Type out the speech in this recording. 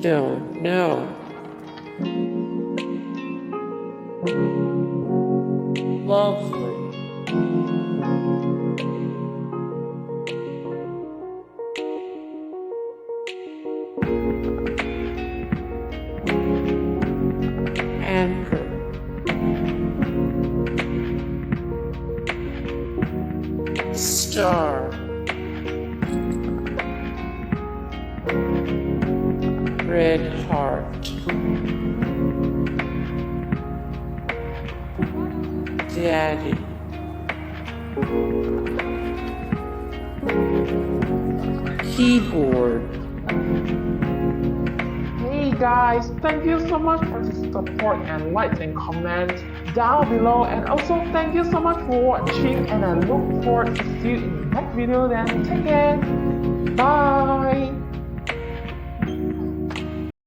don't know. Lovely. Anchor. Star. Red heart. Daddy. Keyboard. Hey guys, thank you so much for the support and likes and comments down below, and also thank you so much for watching, and I look forward to see you in the next video. Then take care. Bye.